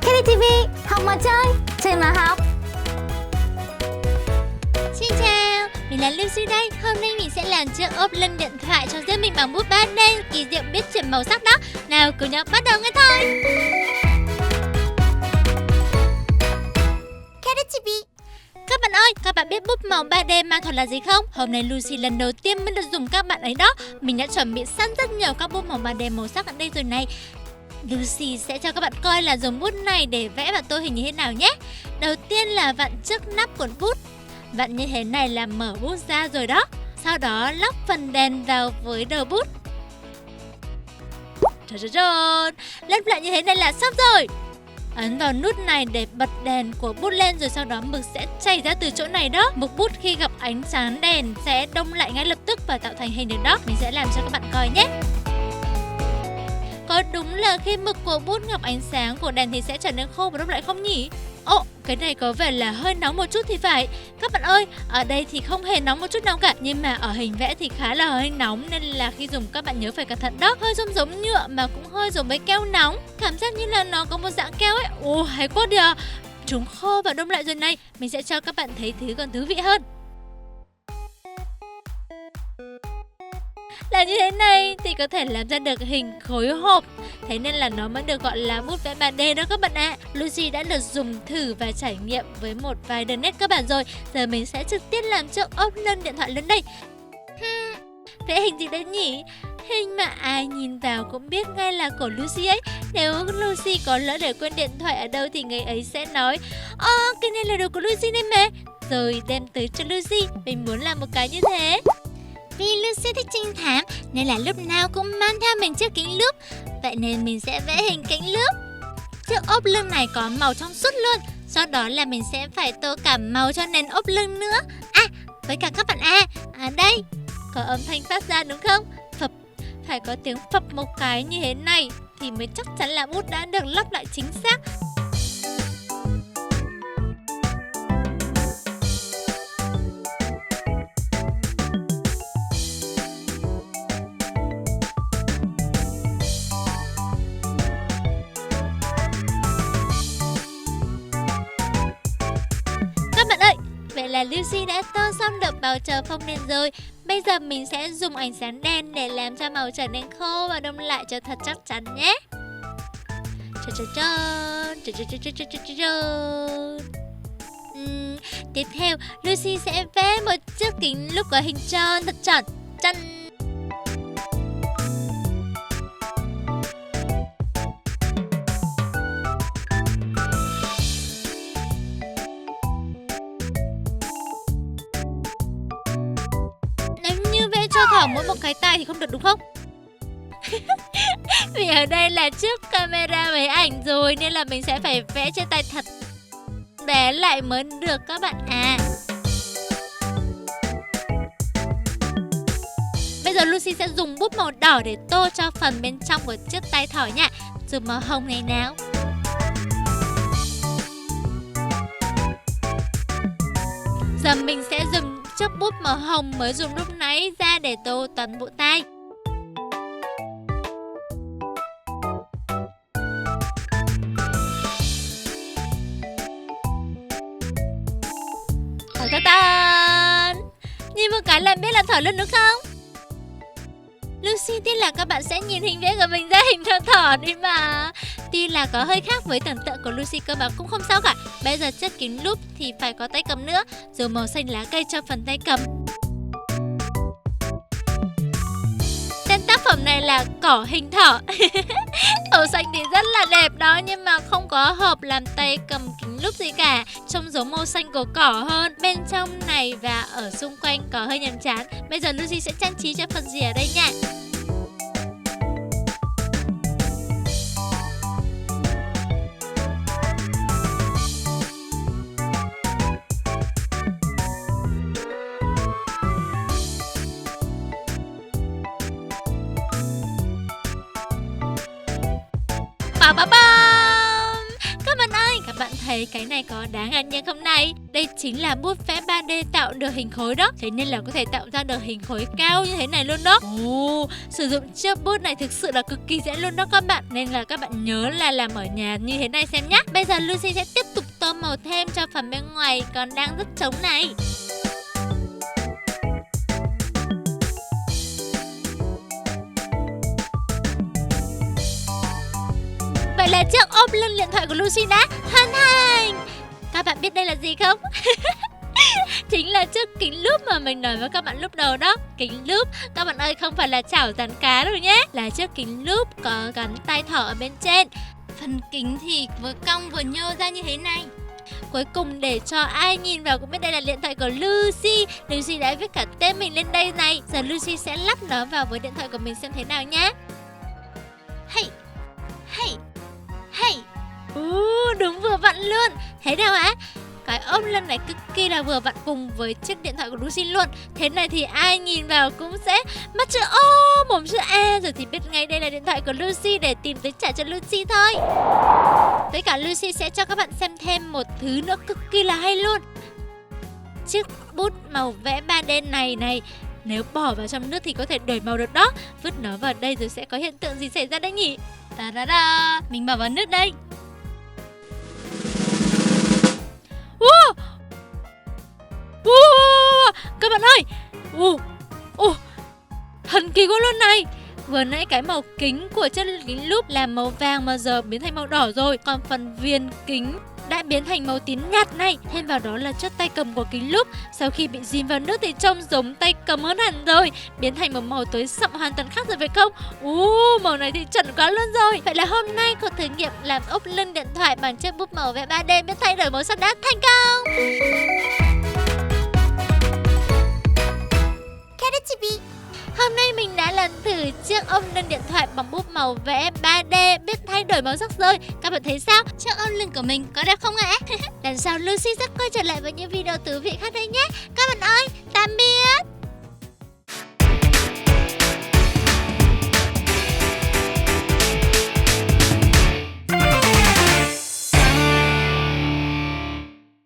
KTV, học mà chơi, chơi mà học. Xin chào, mình là Lucy đây. Hôm nay mình sẽ làm chiếc ốp lưng điện thoại cho riêng mình bằng bút 3D kỳ diệu biết chuyển màu sắc đó. Nào cùng nhau bắt đầu ngay thôi. KTV. Các bạn ơi, các bạn biết bút màu 3D mang thuật là gì không? Hôm nay Lucy lần đầu tiên mới được dùng các bạn ấy đó. Mình đã chuẩn bị sẵn rất nhiều các bút màu 3D màu sắc ở đây rồi này. Lucy sẽ cho các bạn coi là dùng bút này để vẽ và tô hình như thế nào nhé. Đầu tiên là vặn trước nắp cuộn bút. Vặn như thế này là mở bút ra rồi đó. Sau đó lắp phần đèn vào với đầu bút. Lắp lại như thế này là xong rồi. Ấn vào nút này để bật đèn của bút lên, rồi sau đó mực sẽ chảy ra từ chỗ này đó. Mực bút khi gặp ánh sáng đèn sẽ đông lại ngay lập tức và tạo thành hình được đó. Mình sẽ làm cho các bạn coi nhé. Có đúng là khi mực của bút gặp ánh sáng của đèn thì sẽ trở nên khô và đông lại không nhỉ? Ồ, cái này có vẻ là hơi nóng một chút thì phải. Các bạn ơi, ở đây thì không hề nóng một chút nào cả. Nhưng mà ở hình vẽ thì khá là hơi nóng, nên là khi dùng các bạn nhớ phải cẩn thận đó. Hơi giống nhựa mà cũng hơi giống với keo nóng. Cảm giác như là nó có một dạng keo ấy. Ồ, hay quá đi à. Chúng khô và đông lại rồi này. Mình sẽ cho các bạn thấy thứ còn thú vị hơn. Là như thế này thì có thể làm ra được hình khối hộp. Thế nên là nó mới được gọi là bút vẽ 3D đó các bạn ạ. Lucy đã được dùng thử và trải nghiệm với một vài đường nét các bạn rồi. Giờ mình sẽ trực tiếp làm chiếc ốp lưng điện thoại lớn đây. Vẽ hình gì đấy nhỉ? Hình mà ai nhìn vào cũng biết ngay là của Lucy ấy. Nếu Lucy có lỡ để quên điện thoại ở đâu thì người ấy sẽ nói: cái này là đồ của Lucy đây mà. Rồi đem tới cho Lucy. Mình muốn làm một cái như thế. Vì Lucy thích trinh thám nên là lúc nào cũng mang theo mình chiếc kính lúp. Vậy nên mình sẽ vẽ hình kính lúp. Chiếc ốp lưng này có màu trong suốt luôn. Sau đó là mình sẽ phải tô cả màu cho nền ốp lưng nữa. Với cả các bạn đây, có âm thanh phát ra đúng không? Phập, phải có tiếng phập một cái như thế này thì mới chắc chắn là bút đã được lắp lại chính xác. Các bạn ơi, vậy là Lucy đã tô xong được bầu trời phông đen rồi. Bây giờ mình sẽ dùng ánh sáng đen để làm cho màu trở nên khô và đông lại cho thật chắc chắn nhé. Tiếp theo, Lucy sẽ vẽ một chiếc kính lúp có hình tròn thật tròn. Chân. Cho Thỏ mỗi một cái tai thì không được đúng không? Vì ở đây là trước camera máy ảnh rồi nên là mình sẽ phải vẽ trên tay thật bé lại mới được các bạn à. Bây giờ Lucy sẽ dùng bút màu đỏ để tô cho phần bên trong của chiếc tay thỏ nha. Dùng màu hồng này nào. Giờ mình sẽ dùng chiếc bút màu hồng mới dùng lúc nãy ra để tô toàn bộ tay. Nhìn một cái là biết là thỏ luôn đúng không? Lucy tin là các bạn sẽ nhìn hình vẽ của mình ra hình con thỏ đi mà. Tuy là có hơi khác với tưởng tượng của Lucy cơ mà cũng không sao cả. Bây giờ chiếc kính lúp thì phải có tay cầm nữa. Dùng màu xanh lá cây cho phần tay cầm. Tên tác phẩm này là cỏ hình thỏ. Màu xanh thì rất là đẹp đó, nhưng mà không có hợp làm tay cầm kính lúp gì cả. Trông giống màu xanh của cỏ hơn. Bên trong này và ở xung quanh có hơi nhàm chán. Bây giờ Lucy sẽ trang trí cho phần gì ở đây nha. Các bạn ơi, các bạn thấy thấy cái này có đáng ngạc nhiên không này? Đây chính là bút vẽ 3D tạo được hình khối đó. Thế nên là có thể tạo ra được hình khối cao như thế này luôn đó. Sử dụng chiếc bút này thực sự là cực kỳ dễ luôn đó các bạn. Nên là các bạn nhớ là làm ở nhà như thế này xem nhé. Bây giờ Lucy sẽ tiếp tục tô màu thêm cho phần bên ngoài còn đang rất trống này. Vậy là chiếc ốp lưng điện thoại của Lucy đã hoàn thành. Các bạn biết đây là gì không? Chính là chiếc kính lúp mà mình nói với các bạn lúc đầu đó. Kính lúp, các bạn ơi, không phải là chảo rán cá đâu nhé. Là chiếc kính lúp có gắn tai thỏ ở bên trên. Phần kính thì vừa cong vừa nhô ra như thế này. Cuối cùng để cho ai nhìn vào cũng biết đây là điện thoại của Lucy. Lucy đã viết cả tên mình lên đây này. Giờ Lucy sẽ lắp nó vào với điện thoại của mình xem thế nào nhé. Hey, hey, hey. Đúng vừa vặn luôn. Thấy đâu ạ? Cái ốp lưng này cực kỳ là vừa vặn cùng với chiếc điện thoại của Lucy luôn. Thế này thì ai nhìn vào cũng sẽ mắt chữ O, mồm chữ A, rồi thì biết ngay đây là điện thoại của Lucy để tìm tới trả cho Lucy thôi. Với cả Lucy sẽ cho các bạn xem thêm một thứ nữa cực kỳ là hay luôn. Chiếc bút màu vẽ 3D này nếu bỏ vào trong nước thì có thể đổi màu được đó. Vứt nó vào đây rồi sẽ có hiện tượng gì xảy ra đấy nhỉ? Ta-da-da! Mình bỏ vào nước đây. Các bạn ơi, thần kỳ quá luôn này. Vừa nãy cái màu kính của chiếc kính lúp là màu vàng mà giờ biến thành màu đỏ rồi. Còn phần viền kính đã biến thành màu tím nhạt này. Thêm vào đó là chất tay cầm của kính lúp. Sau khi bị dìm vào nước thì trông giống tay cầm hơn hẳn rồi. Biến thành một màu tối sậm hoàn toàn khác rồi phải không? Màu này thì chuẩn quá luôn rồi. Vậy là hôm nay cuộc thử nghiệm làm ốp lưng điện thoại bằng chiếc bút màu vẽ 3D biết thay đổi màu sắc đã thành công. Hôm nay mình đã làm thử chiếc ốp lưng điện thoại bằng bút màu vẽ 3D biết thay đổi màu sắc rồi. Các bạn thấy sao? Chiếc ốp lưng của mình có đẹp không ạ? Lần sau Lucy sẽ quay trở lại với những video thú vị khác đây nhé.